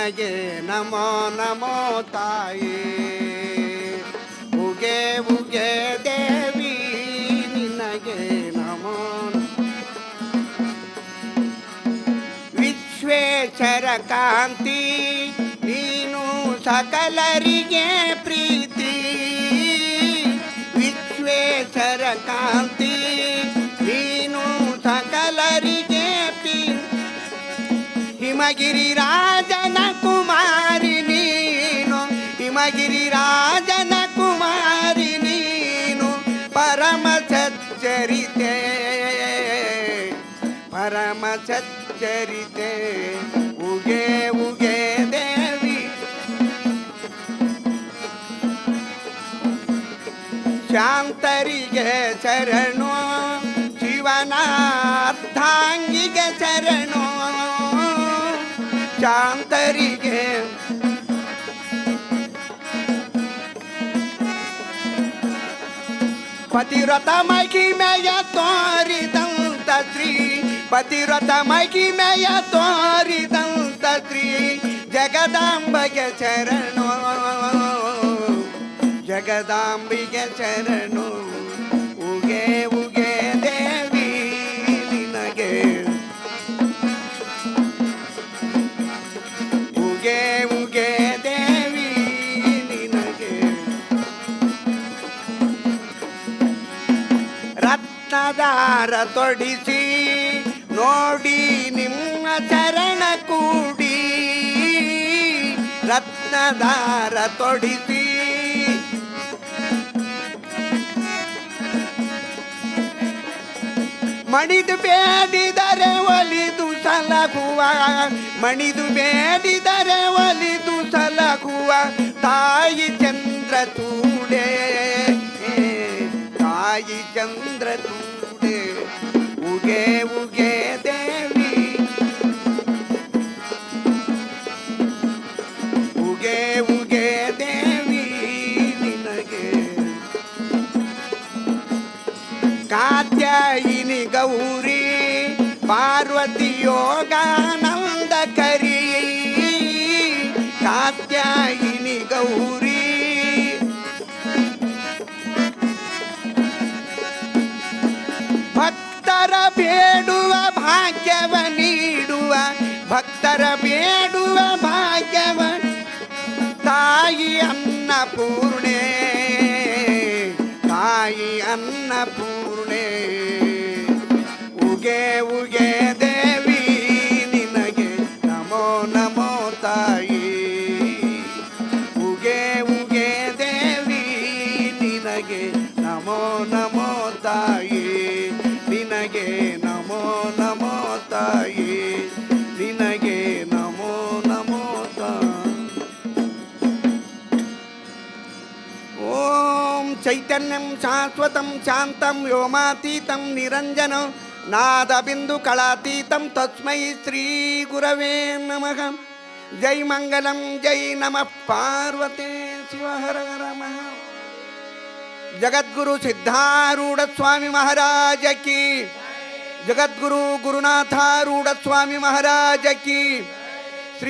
ನಿನಗೆ ನಮೋ ನಮೋ ತಾಯಿ. ಉಗೆ ಉಗೆ ದೇವಿ ನಿನಗೆ ನಮೋ. ವಿಶ್ವೇಶ್ವರ ಕಾಂತಿ ನೀನು ಸಕಲರಿಗೆ ಪ್ರೀತಿ. ವಿಶ್ವೇಶ್ವರ ಕಾಂತಿ ನೀನು ಸಕಲರಿಗೆ ಪ್ರೀತಿ. ಹಿಮಗಿರಿ ರಾಜನ ಕುಮಾರಿ ನೀನು, ಹಿಮಗಿರಿ ರಾಜನ ಕುಮಾರಿ ನೀನು. ಪರಮ ಸಚ್ಚರಿತೆ ಪರಮ ಸಚ್ಚರಿತೆ. ಉಗೆ ಉಗೆ ದೇವಿ. ಶಾಂತರಿಗೆ ಶರಣು ಶಿವನ ಅರ್ಧಾಂಗಿಗೆ ಶರಣು. ಶಾಂತರಿಗೆ ಪತಿವ್ರತ ಮಹಿಮೆಯ ತೋರಿದಂತ ಶ್ರೀ, ಪತಿವ್ರತ ಮಹಿಮೆಯ ತೋರಿದಂತ ಶ್ರೀ ಜಗದಾಂಬೆಗೆ ಶರಣು. ಜಗದಾಂಬಿಗೆ ಶರಣು. ಉಗೆ ಉಗೆ ದೇವಿ ನಿನಗೆ. ಉಗೆ ಉಗೆ ದೇವಿ ನಿನಗೆ. ರತ್ನದಾರ ತೊಡಿಸಿ ನೋಡಿ ನಿಮ್ಮ ಚರಣ ಕೂಡಿ. ರತ್ನದಾರ ತೊಡಿಸಿ ಮಣಿದು ಬೇಡಿದರೆ ಒಲಿದು ಸಲಗುವ. ಮಣಿದು ಬೇಡಿದರೆ ಒಲಿದು ಸಲಗುವ ತಾಯಿ ಚಂದ್ರಚೂಡೆ. ತಾಯಿ ಚಂದ್ರಚೂಡೆ. ಉಗೆ ಉಗೆ ದೇವಿ. ಉಗೆ ಉಗೆ ದೇವಿ ನಿನಗೆ. ಕಾತ್ಯಾಯಿನಿ ಗೌರಿ ಪಾರ್ವತಿ ಯೋಗಾನಂದ ಕರಿ. ಕಾತ್ಯಾಯಿನಿ ಗೌರಿ ಭಕ್ತರ ಬೇಡುವ ಭಾಗ್ಯವ ನೀಡುವ. ಭಕ್ತರ ಬೇಡುವ ಭಾಗ್ಯವ. ತಾಯಿ ಅನ್ನಪೂರ್ಣೆ. ತಾಯಿ ಅನ್ನಪೂರ್ಣೆ. ಉಗೆ ಉಗೆ ದೇವಿ ನಿನಗೆ ನಮೋ ನಮೋ ತಾಯಿ. ಉಗೆ ಉಗೆ ದೇವಿ ನಿನಗೆ ನಮೋ ನಮೋ ತಾಯಿ. ನಿನಗೆ ನಮೋ ನಮೋ ತಾಯಿ. ನಿನಗೆ ನಮೋ ನಮೋ ತಾಯಿ. ಓಂ ಚೈತನ್ಯಂ ಶಾಶ್ವತಂ ಶಾಂತಂ ವ್ಯೋಮಾತೀತಂ ನಿರಂಜನಂ ನಾದಬಿಂದು ಕಳಾತೀತಂ ತಸ್ಮೈ ಶ್ರೀ ಗುರವೇ ನಮಃ. ಜೈ ಮಂಗಲಂ ಜೈ ನಮಃ ಪಾರ್ವತೆ ಶಿವ ಹರ ಹರ ಮಹ. ಜಗದ್ಗುರು ಸಿದ್ಧಾರೂಢ ಸ್ವಾಮಿ ಮಹಾರಾಜ ಕಿ. ಜಗದ್ಗುರು ಗುರುನಾಥಾರೂಢ ಸ್ವಾಮಿ ಮಹಾರಾಜ ಕಿ.